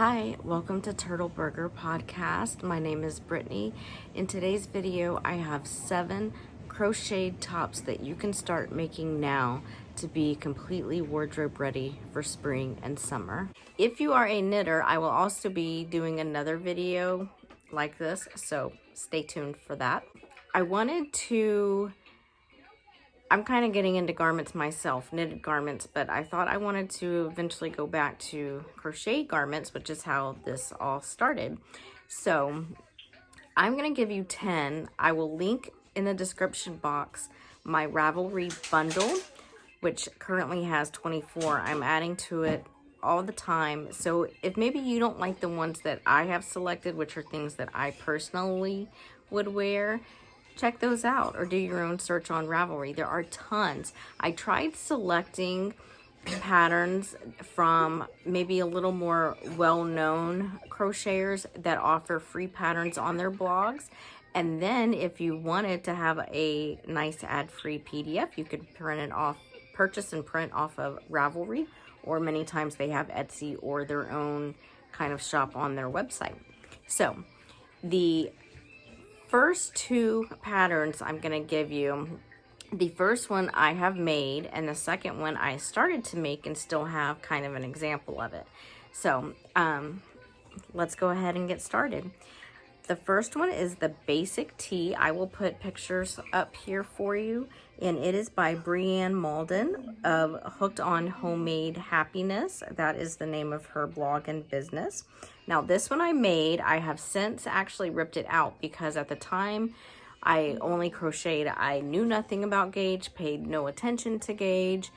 Hi, welcome to TurtleBurger podcast. My name is Brittany. In today's video, I have 7 crocheted tops that you can start making now to be completely wardrobe ready for spring and summer. If you are a knitter, I will also be doing another video like this, so stay tuned for that. I'm kind of getting into garments myself, knitted garments, but I thought I wanted to eventually go back to crochet garments, which is how this all started. So I'm going to give you 10. I will link in the description box my Ravelry bundle, which currently has 24. I'm adding to it all the time. So if maybe you don't like the ones that I have selected, which are things that I personally would wear, check those out or do your own search on Ravelry. There are tons. I tried selecting patterns from maybe a little more well-known crocheters that offer free patterns on their blogs. And then if you wanted to have a nice ad-free PDF, you could purchase and print off of Ravelry, or many times they have Etsy or their own kind of shop on their website. So the first 2 patterns I'm going to give you, the first one I have made, and the second one I started to make and still have kind of an example of it. So let's go ahead and get started. The first one is the basic tee. I will put pictures up here for you, and it is by Brianne Malden of Hooked on Homemade Happiness. That is the name of her blog and business. Now this one I made, I have since actually ripped it out because at the time I only crocheted. I knew nothing about gauge, paid no attention to gauge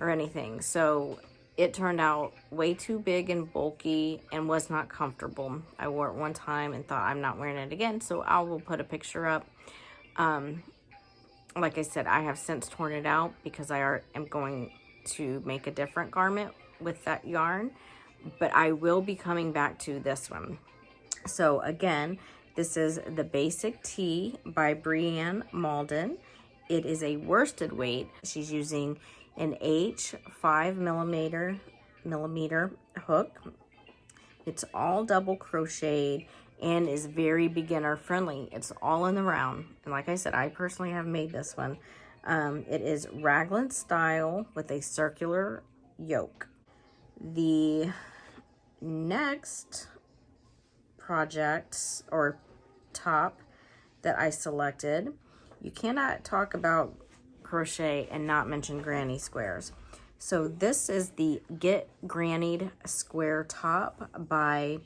or anything. So it turned out way too big and bulky and was not comfortable. I wore it one time and thought I'm not wearing it again, so I will put a picture up. Like I said, I have since torn it out because I am going to make a different garment with that yarn, but I will be coming back to this one. So again, this is the basic tee by Brianne Malden. It is a worsted weight. She's using an H 5 millimeter hook. It's all double crocheted and is very beginner friendly. It's all in the round. And like I said, I personally have made this one. It is raglan style with a circular yoke. The next project or top that I selected, you cannot talk about crochet and not mention granny squares. So this is the Get Grannied Square Top by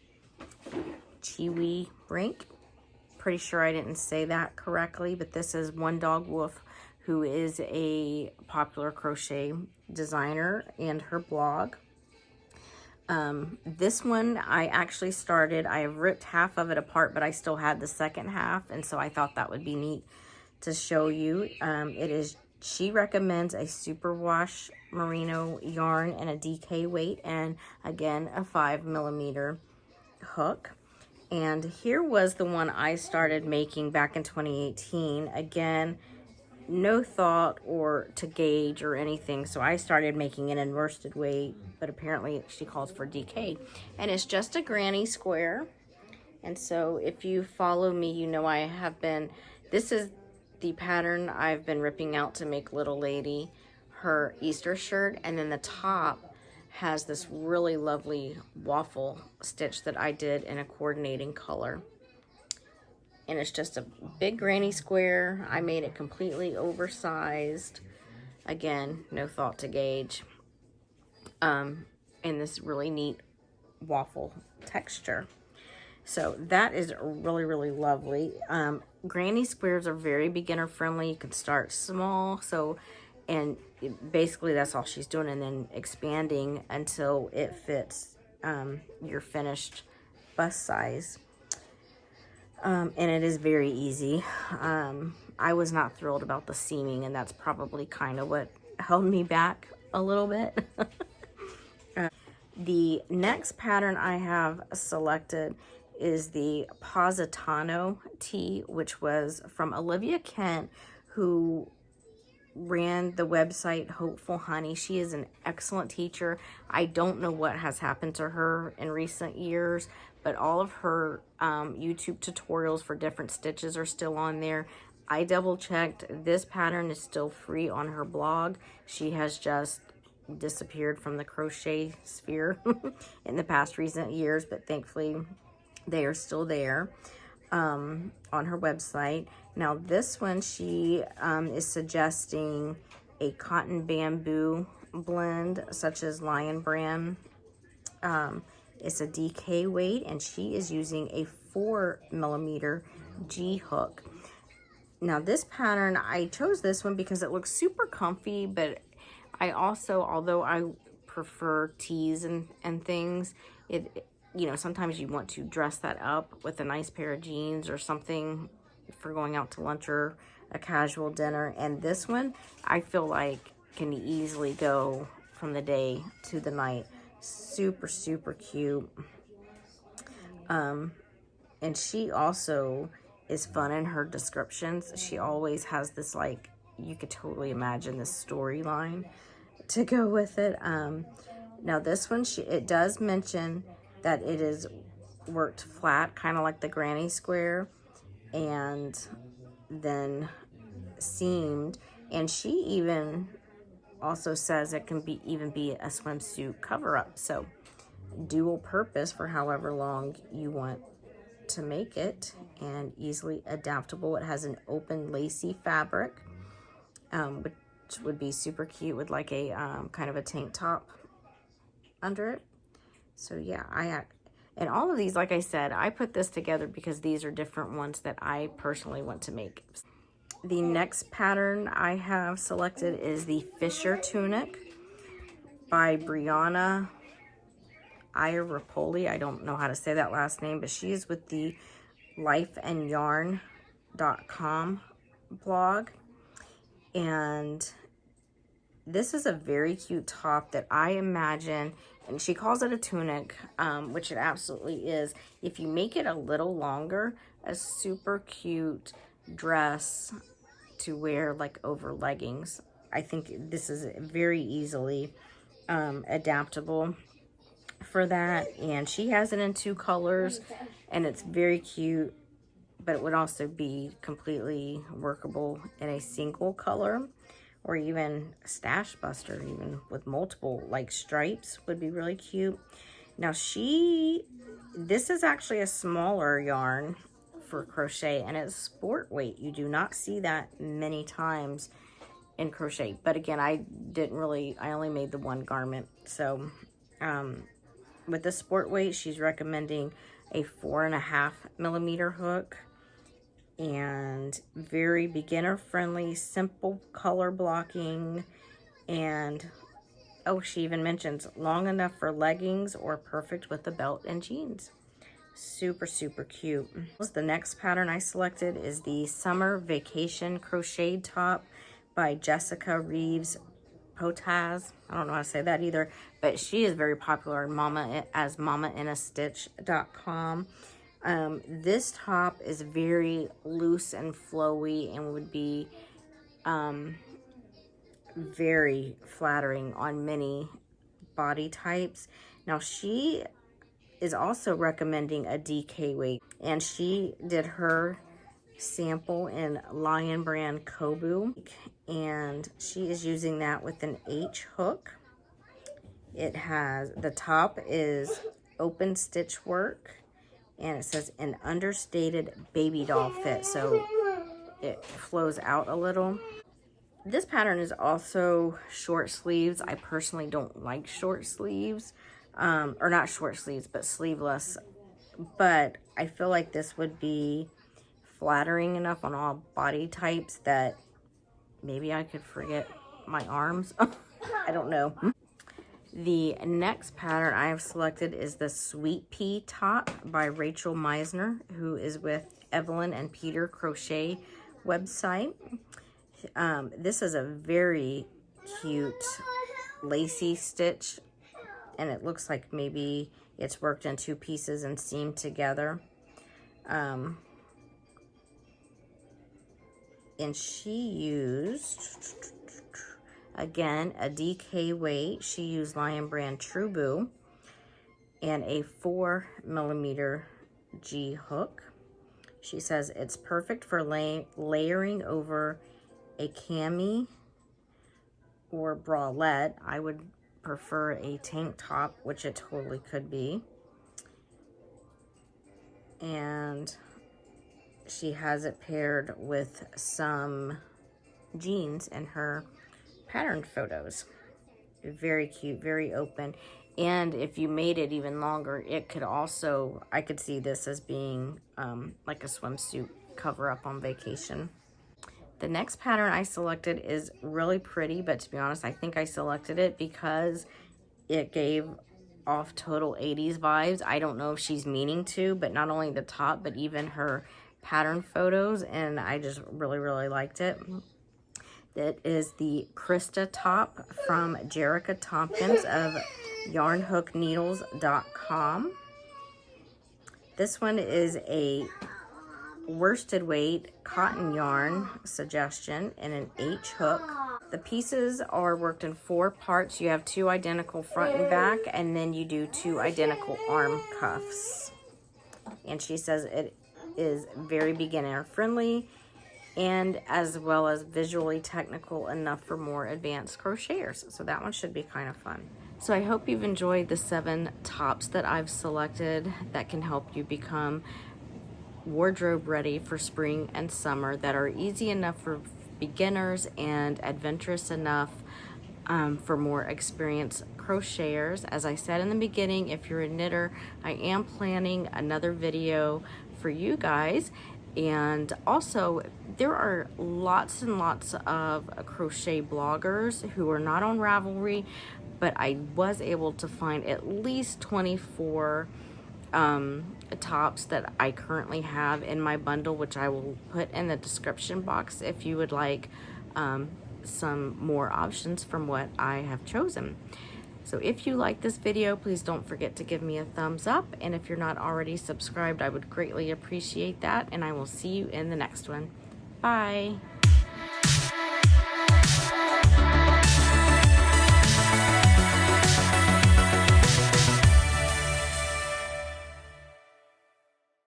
Chiwi Brink. Pretty sure I didn't say that correctly, but this is One Dog Wolf, who is a popular crochet designer, and her blog. This one I actually started, I have ripped half of it apart, but I still had the second half, and so I thought that would be neat to show you. She recommends a superwash merino yarn and a DK weight, and again a 5 millimeter hook. And here was the one I started making back in 2018. Again, no thought or to gauge or anything, so I started making it in worsted weight, but apparently she calls for DK, and it's just a granny square. And so if you follow me, you know I have been, this is the pattern I've been ripping out to make little lady her Easter shirt, and then the top has this really lovely waffle stitch that I did in a coordinating color. And it's just a big granny square. I made it completely oversized. Again, no thought to gauge. And this really neat waffle texture. So that is really, really lovely. Granny squares are very beginner friendly. You can start small. And basically that's all she's doing, and then expanding until it fits your finished bust size. And it is very easy. I was not thrilled about the seaming, and that's probably kind of what held me back a little bit. The next pattern I have selected is the Positano tee, which was from Olivia Kent, who ran the website Hopeful Honey. She is an excellent teacher. I don't know what has happened to her in recent years, but all of her YouTube tutorials for different stitches are still on there. I double checked. This pattern is still free on her blog. She has just disappeared from the crochet sphere in the past recent years, but thankfully they are still there on her website. Now this one, she is suggesting a cotton bamboo blend such as Lion Brand. It's a DK weight, and she is using a 4mm G hook. Now this pattern, I chose this one because it looks super comfy, but I also, although I prefer tees and things, you know, sometimes you want to dress that up with a nice pair of jeans or something for going out to lunch or a casual dinner. And this one, I feel like can easily go from the day to the night. Super, super cute. And she also is fun in her descriptions. She always has this, like, you could totally imagine this storyline to go with it. Now this one, it does mention that it is worked flat, kind of like the granny square, and then seamed. And she even also says it can even be a swimsuit cover-up. So dual purpose for however long you want to make it, and easily adaptable. It has an open lacy fabric, which would be super cute with like a kind of a tank top under it. So yeah, and all of these, like I said, I put this together because these are different ones that I personally want to make. The next pattern I have selected is the Fisher Tunic by Brianna Iarapoli. I don't know how to say that last name, but she is with the lifeandyarn.com blog. And this is a very cute top that I imagine, and she calls it a tunic, which it absolutely is. If you make it a little longer, a super cute dress to wear like over leggings. I think this is very easily adaptable for that. And she has it in 2 colors, and it's very cute, but it would also be completely workable in a single color, or even a stash buster, even with multiple like stripes would be really cute. Now this is actually a smaller yarn for crochet, and it's sport weight. You do not see that many times in crochet, but again, I only made the 1 garment. So with the sport weight, she's recommending a 4.5mm hook, and very beginner friendly, simple color blocking, and oh, she even mentions long enough for leggings or perfect with a belt and jeans. Super, super cute. The next pattern I selected is the Summer Vacation Crocheted Top by Jessica Reeves Potaz. I don't know how to say that either, but she is very popular as mamainastitch.com. This top is very loose and flowy and would be very flattering on many body types. Now she is also recommending a DK weight, and she did her sample in Lion Brand Kobu, and she is using that with an H hook. It has, the top is open stitch work, and it says an understated baby doll fit, so it flows out a little. This pattern is also short sleeves. I personally don't like short sleeves, or not short sleeves, but sleeveless. But I feel like this would be flattering enough on all body types that maybe I could forget my arms. I don't know. The next pattern I have selected is the Sweet Pea Top by Rachel Meisner, who is with Evelyn and Peter Crochet website. This is a very cute lacy stitch, and it looks like maybe it's worked in 2 pieces and seamed together. And she used Again, a DK weight. She used Lion Brand True Boo and a 4mm G hook. She says it's perfect for layering over a cami or bralette. I would prefer a tank top, which it totally could be. And she has it paired with some jeans in her patterned photos. Very cute, very open. And if you made it even longer, it could also, I could see this as being like a swimsuit cover up on vacation. The next pattern I selected is really pretty, but to be honest, I think I selected it because it gave off total 80s vibes. I don't know if she's meaning to, but not only the top, but even her pattern photos, and I just really, really liked it. That is the Krista top from Jerrica Tompkins of yarnhookneedles.com. This one is a worsted weight cotton yarn suggestion in an H hook. The pieces are worked in 4 parts. You have 2 identical front and back, and then you do 2 identical arm cuffs. And she says it is very beginner friendly and as well as visually technical enough for more advanced crocheters. So that one should be kind of fun. So I hope you've enjoyed the 7 tops that I've selected that can help you become wardrobe ready for spring and summer, that are easy enough for beginners and adventurous enough for more experienced crocheters. As I said in the beginning, if you're a knitter, I am planning another video for you guys. And also, there are lots and lots of crochet bloggers who are not on Ravelry, but I was able to find at least 24 tops that I currently have in my bundle, which I will put in the description box if you would like some more options from what I have chosen. So if you like this video, please don't forget to give me a thumbs up. And if you're not already subscribed, I would greatly appreciate that. And I will see you in the next one. Bye.